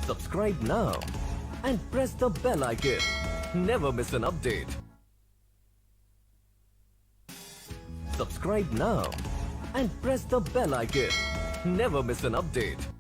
Subscribe now and press the bell icon. Never miss an update. Subscribe now and press the bell icon. Never miss an update.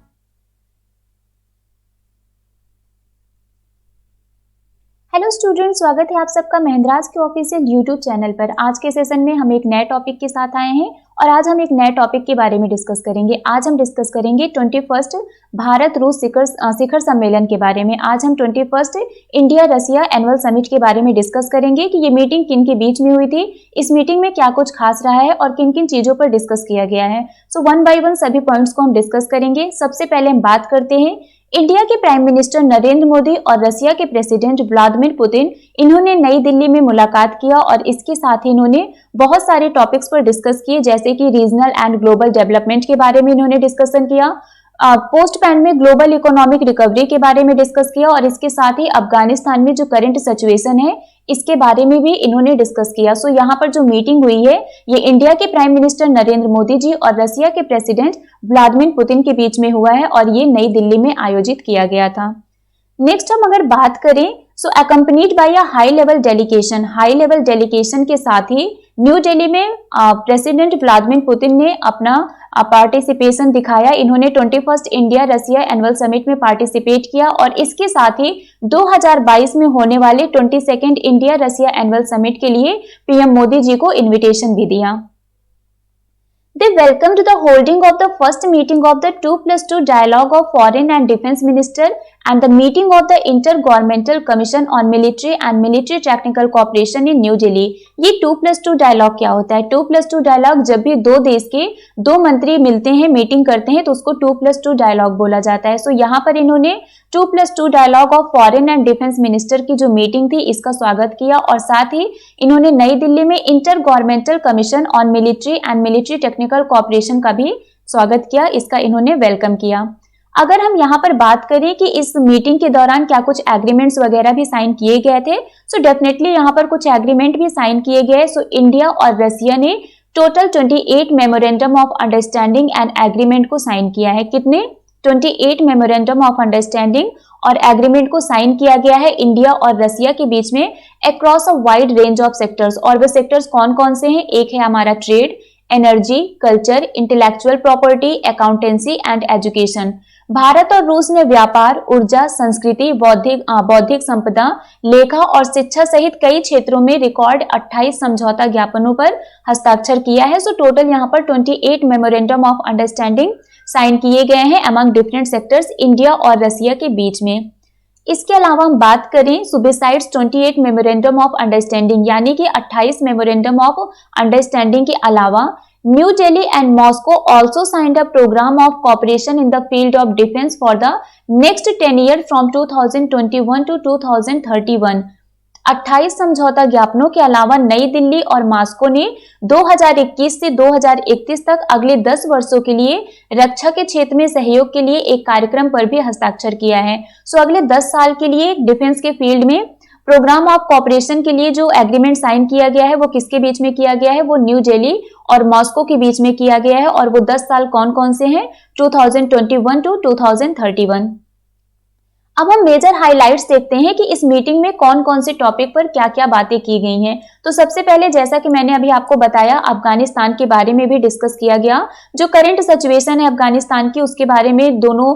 Hello student, स्वागत है आप सबका महिंद्रास के official YouTube channel पर। आज के session में हम एक नए टॉपिक के साथ आए हैं और आज हम एक नए टॉपिक के बारे में डिस्कस करेंगे। आज हम डिस्कस करेंगे 21 भारत रूस शिखर सम्मेलन के बारे में। आज हम 21 इंडिया रसिया एनुअल समिट के बारे में डिस्कस करेंगे कि ये मीटिंग किन के बीच में हुई थी, इस मीटिंग में क्या कुछ खास रहा है और किन किन चीजों पर डिस्कस किया गया है। सो वन बाय वन सभी पॉइंट्स को हम डिस्कस करेंगे। सबसे पहले हम बात करते हैं इंडिया के प्राइम मिनिस्टर नरेंद्र मोदी और रसिया के प्रेसिडेंट व्लादिमीर पुतिन, इन्होंने नई दिल्ली में मुलाकात किया और इसके साथ ही इन्होंने बहुत सारे टॉपिक्स पर डिस्कस किए, जैसे कि रीजनल एंड ग्लोबल डेवलपमेंट के बारे में इन्होंने डिस्कशन किया, post pandemic global economic recovery के बारे में डिस्कस किया और इसके साथ ही अफगानिस्तान में जो करंट सिचुएशन है इसके बारे में भी इन्होंने डिस्कस किया। सो यहाँ पर जो मीटिंग हुई है ये इंडिया के प्राइम मिनिस्टर नरेंद्र मोदी जी और रसिया के प्रेसिडेंट व्लादिमीर पुतिन के बीच में हुआ है और ये नई दिल्ली में आयोजित किया गया था। नेक्स्ट हम अगर बात करें so accompanied by a high level delegation के साथ ही न्यू दिल्ली में प्रेसिडेंट व्लादिमीर पुतिन ने अपना पार्टिसिपेशन दिखाया। इन्होंने 21 इंडिया रसिया एनुअल समिट में पार्टिसिपेट किया और इसके साथ ही 2022 में होने वाले 22nd India Russia annual summit के लिए पीएम मोदी जी को इनविटेशन भी दिया। They welcomed the holding of the first meeting of the 2+2 dialogue of Foreign and Defense Minister and the meeting of the Intergovernmental Commission on Military and Military Technical Cooperation in New Delhi। ये 2+2 dialogue क्या होता है? 2+2 dialogue जब भी दो देश के दो मंत्री मिलते हैं, मीटिंग करते हैं तो उसको 2+2 डायलॉग बोला जाता है। सो यहाँ पर इन्होंने 2+2 dialogue of foreign and defence minister की जो मीटिंग थी इसका स्वागत किया और साथ ही इन्होंने नई दिल्ली में inter governmental commission on military and military technical cooperation का भी स्वागत किया, इसका इन्होंने वेलकम किया। अगर हम यहाँ पर बात करें कि इस मीटिंग के दौरान क्या कुछ एग्रीमेंट्स वगैरह भी साइन किए गए थे, सो डेफिनेटली यहाँ पर कुछ एग्रीमेंट भी साइन किए गए। सो इंडिया और रसिया ने total 28 memorandum of understanding and agreement को साइन किया है। कितने? 28 मेमोरेंडम ऑफ अंडरस्टैंडिंग और एग्रीमेंट को साइन किया गया है इंडिया और रसिया के बीच में across a wide range of sectors. और वे सेक्टर्स कौन कौन से हैं? एक है हमारा trade, energy, culture, intellectual property, accountancy and education. Bharat और रूस ने व्यापार, ऊर्जा, संस्कृति, बौद्धिक संपदा, लेखा और शिक्षा सहित कई क्षेत्रों में रिकॉर्ड 28 समझौता ज्ञापनों पर हस्ताक्षर किया है। सो टोटल यहाँ पर 28 मेमोरेंडम ऑफ अंडरस्टैंडिंग साइन किए गए हैं अमंग डिफरेंट सेक्टर्स इंडिया और रसिया के बीच में। इसके अलावा हम बात करें so besides 28 memorandum of understanding यानी कि 28 मेमोरेंडम ऑफ अंडरस्टैंडिंग के अलावा new Delhi and Moscow also signed a programme of cooperation in the field of defence for the next 10 year from 2021 to 2031। 28 समझौता ज्ञापनों के अलावा नई दिल्ली और मॉस्को ने 2021 से 2031 तक अगले 10 वर्षों के लिए रक्षा के क्षेत्र में सहयोग के लिए एक कार्यक्रम पर भी हस्ताक्षर किया है। सो अगले 10 साल के लिए डिफेंस के फील्ड में प्रोग्राम ऑफ कॉपरेशन के लिए जो एग्रीमेंट साइन किया गया है वो किसके बीच में किया गया है? वो न्यू दिल्ली और मॉस्को के बीच में किया गया है और वो 10 साल कौन कौन से हैं? 2021 टू 2031। अब हम मेजर हाइलाइट्स देखते हैं कि इस मीटिंग में कौन कौन से टॉपिक पर क्या क्या बातें की गई हैं। तो सबसे पहले जैसा कि मैंने अभी आपको बताया अफगानिस्तान के बारे में भी डिस्कस किया गया। जो करंट सिचुएशन है अफगानिस्तान की उसके बारे में दोनों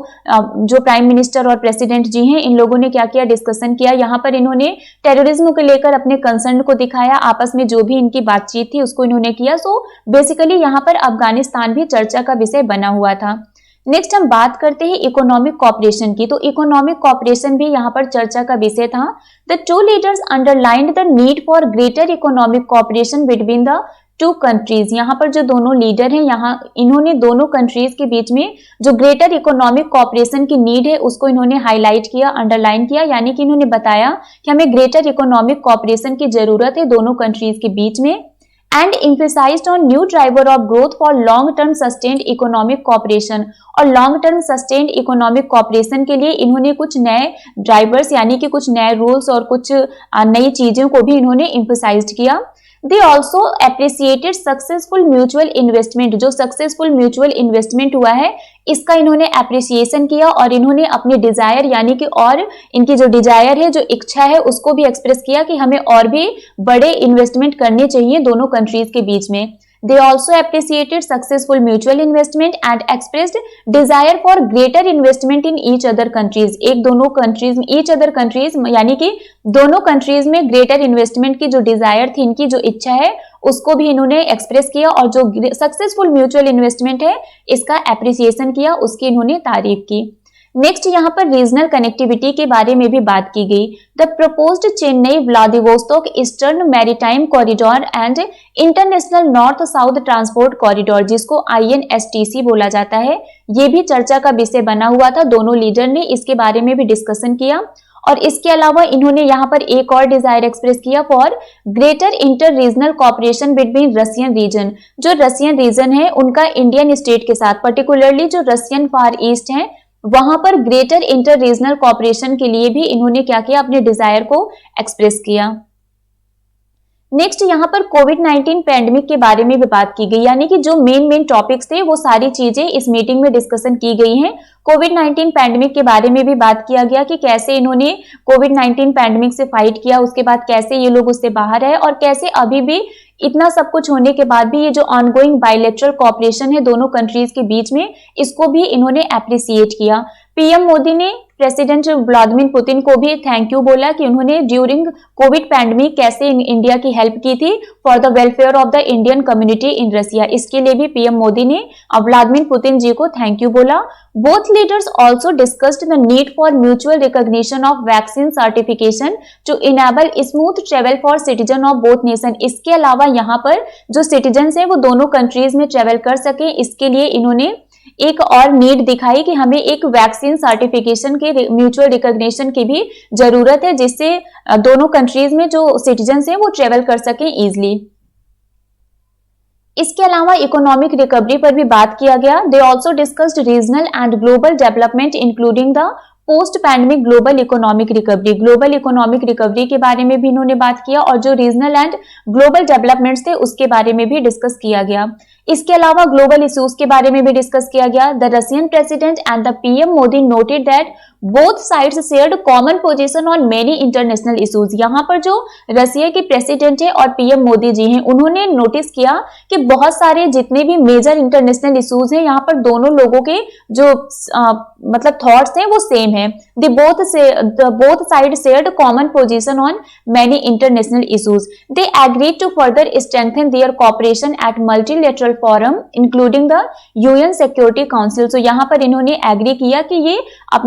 जो प्राइम मिनिस्टर और प्रेसिडेंट जी हैं इन लोगों ने क्या किया, डिस्कशन किया। यहाँ पर इन्होंने टेररिज्म को लेकर अपने कंसर्न को दिखाया, आपस में जो भी इनकी बातचीत थी उसको इन्होंने किया। सो बेसिकली यहाँ पर अफगानिस्तान भी चर्चा का विषय बना हुआ था। नेक्स्ट हम बात करते हैं इकोनॉमिक कॉपरेशन की। तो इकोनॉमिक कॉपरेशन भी यहाँ पर चर्चा का विषय था। The two leaders underlined the need for greater economic cooperation between the two countries. यहाँ पर जो दोनों लीडर हैं यहाँ इन्होंने दोनों कंट्रीज के बीच में जो ग्रेटर इकोनॉमिक कॉपरेशन की नीड है उसको इन्होंने हाईलाइट किया, अंडरलाइन किया, यानी कि इन्होंने बताया कि हमें ग्रेटर इकोनॉमिक कॉपरेशन की जरूरत है दोनों कंट्रीज के बीच में। And emphasized on new driver of growth for long term sustained economic cooperation। और long term sustained economic cooperation के लिए इन्होंने कुछ नए ड्राइवर्स यानी कि कुछ नए रूल्स और कुछ नई चीजों को भी इन्होंने emphasized किया। They also appreciated successful mutual investment, जो सक्सेसफुल म्यूचुअल इन्वेस्टमेंट हुआ है इसका इन्होंने एप्रिसिएशन किया और इन्होंने अपने डिजायर यानी कि और इनकी जो डिजायर है, जो इच्छा है, उसको भी एक्सप्रेस किया कि हमें और भी बड़े इन्वेस्टमेंट करने चाहिए दोनों कंट्रीज के बीच में। They also appreciated successful mutual investment and expressed desire for greater investment in each other countries. एक दोनों countries में each other countries यानी कि दोनों countries में greater investment की जो desire थी, इनकी जो इच्छा है, उसको भी इन्होंने एक्सप्रेस किया और जो सक्सेसफुल म्यूचुअल इन्वेस्टमेंट है इसका एप्रिसिएशन किया, उसकी इन्होंने तारीफ की। नेक्स्ट यहाँ पर रीजनल कनेक्टिविटी के बारे में भी बात की गई। The proposed Chennai Vladivostok eastern maritime corridor and international north south transport corridor, जिसको INSTC बोला जाता है, ये भी चर्चा का विषय बना हुआ था। दोनों लीडर ने इसके बारे में भी डिस्कशन किया और इसके अलावा इन्होंने यहाँ पर एक और डिजायर एक्सप्रेस किया for greater inter regional cooperation between Russian region. जो रशियन रीजन है उनका इंडियन स्टेट के साथ, पर्टिकुलरली जो रशियन फार ईस्ट है, वहां पर ग्रेटर इंटर रीजनल कॉपरेशन के लिए भी इन्होंने क्या किया, अपने डिजायर को एक्सप्रेस किया। नेक्स्ट यहाँ पर कोविड-19 पैंडेमिक के बारे में भी बात की गई, यानी कि जो मेन टॉपिक्स थे वो सारी चीजें इस मीटिंग में डिस्कशन की गई हैं। कोविड-19 पैंडेमिक के बारे में भी बात किया गया कि कैसे इन्होंने कोविड-19 पैंडेमिक से फाइट किया, उसके बाद कैसे ये लोग उससे बाहर है और कैसे अभी भी इतना सब कुछ होने के बाद भी ये जो ऑनगोइंग बायलैटरल कोऑपरेशन है दोनों कंट्रीज के बीच में, इसको भी इन्होंने एप्रिसिएट किया। पीएम मोदी ने प्रेसिडेंट व्लादिमीर पुतिन को भी थैंक यू बोला कि उन्होंने ड्यूरिंग कोविड पैंडेमिक कैसे इंडिया की हेल्प की थी for the welfare of the Indian community in Russia. इसके लिए भी पीएम मोदी ने व्लादिमीर पुतिन जी को थैंक यू बोला। Both leaders also discussed the need for mutual recognition of vaccine certification to enable smooth travel for citizen of both nation. इसके अलावा यहाँ पर जो सिटीजन है वो दोनों कंट्रीज में ट्रेवल कर सके, इसके लिए इन्होंने एक और नीड दिखाई कि हमें एक वैक्सीन सर्टिफिकेशन के म्यूचुअल रिकॉग्निशन की भी जरूरत है, जिससे दोनों कंट्रीज में जो सिटीजन हैं वो ट्रेवल कर सके इजीली। इसके अलावा इकोनॉमिक रिकवरी पर भी बात किया गया। They also discussed regional and global development including the post pandemic global economic recovery. Global economic recovery के बारे में भी इन्होंने बात किया और जो रीजनल एंड ग्लोबल डेवलपमेंट्स थे उसके बारे में भी डिस्कस किया गया। इसके अलावा ग्लोबल इश्यूज के बारे में भी डिस्कस किया गया। The Russian president and the PM Modi noted that both sides shared common position on many international issues. यहाँ पर जो रशिया के प्रेसिडेंट है और पीएम मोदी जी हैं, उन्होंने नोटिस किया कि बहुत सारे जितने भी मेजर इंटरनेशनल इश्यूज हैं, यहाँ पर दोनों लोगों के जो मतलब थॉट्स हैं वो सेम है। They both side shared common position on many international issues. They agreed to further strengthen their cooperation at multilateral forum including the UN security council. तो यहाँ पर इन्होंने एग्री किया कि ये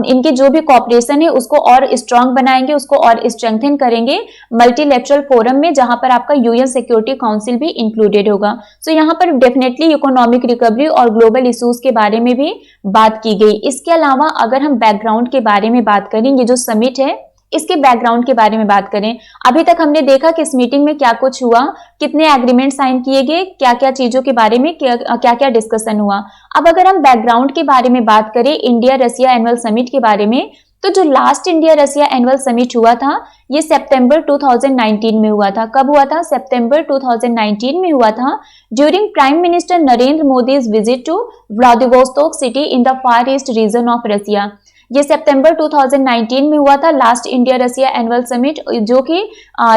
इनके जो भी कॉपरेशन है उसको और स्ट्रांग बनाएंगे, उसको और स्ट्रेंथन करेंगे मल्टीलेटरल फोरम में, जहां पर आपका यूएन सिक्योरिटी काउंसिल भी इंक्लूडेड होगा। सो यहाँ पर डेफिनेटली इकोनॉमिक रिकवरी और ग्लोबल इश्यूज के बारे में भी बात की गई। इसके अलावा अगर हम बैकग्राउंड के बारे में बात करें, ये जो समिट है इसके बैकग्राउंड के बारे में बात करें, अभी तक हमने देखा कि इस मीटिंग में क्या कुछ हुआ, कितने एग्रीमेंट साइन किए गए, क्या क्या चीजों के बारे में क्या क्या डिस्कशन हुआ। अब अगर हम बैकग्राउंड के बारे में बात करें इंडिया रशिया एनुअल समिट के बारे में, तो जो last India Russia annual summit हुआ था ये सितंबर 2019 में हुआ था। कब हुआ था? सितंबर 2019 में हुआ था during prime minister Narendra Modi's visit to Vladivostok city in the far east region of Russia. ये सितंबर 2019 में हुआ था last India Russia annual summit, जो कि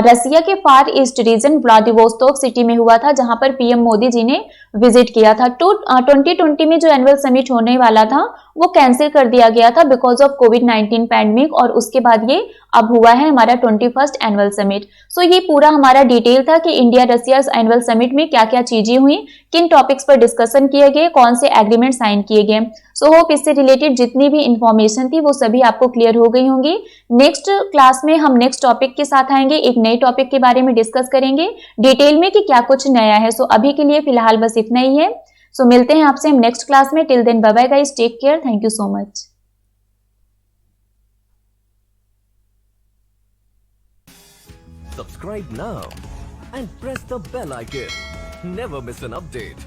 रशिया के far east region Vladivostok city में हुआ था, जहां पर पीएम मोदी जी ने विजिट किया था। 2020 में जो एनुअल समिट होने वाला था वो कैंसिल कर दिया गया था बिकॉज ऑफ कोविड-19 पैंडेमिक, और उसके बाद ये अब हुआ है हमारा 21st एनुअल समिट। सो ये पूरा हमारा डिटेल था कि इंडिया रशिया एनुअल समिट में क्या क्या चीजें हुई, किन टॉपिक्स पर डिस्कशन किए गए, कौन से एग्रीमेंट साइन किए गए। सो होप इससे रिलेटेड जितनी भी इंफॉर्मेशन थी वो सभी आपको क्लियर हो गई होंगी। नेक्स्ट क्लास में हम नेक्स्ट टॉपिक के साथ आएंगे, एक नए टॉपिक के बारे में डिस्कस करेंगे डिटेल में कि क्या कुछ नया है। सो अभी के लिए फिलहाल बस इतना ही है। सो मिलते हैं आपसे हम नेक्स्ट क्लास में। Till then bye bye guys, take care, thank you so much. Subscribe now and press the bell icon. Never miss an update.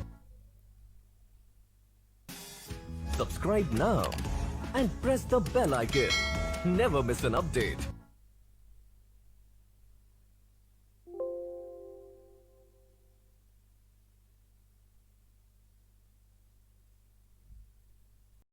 Subscribe now and press the bell icon. Never miss an update.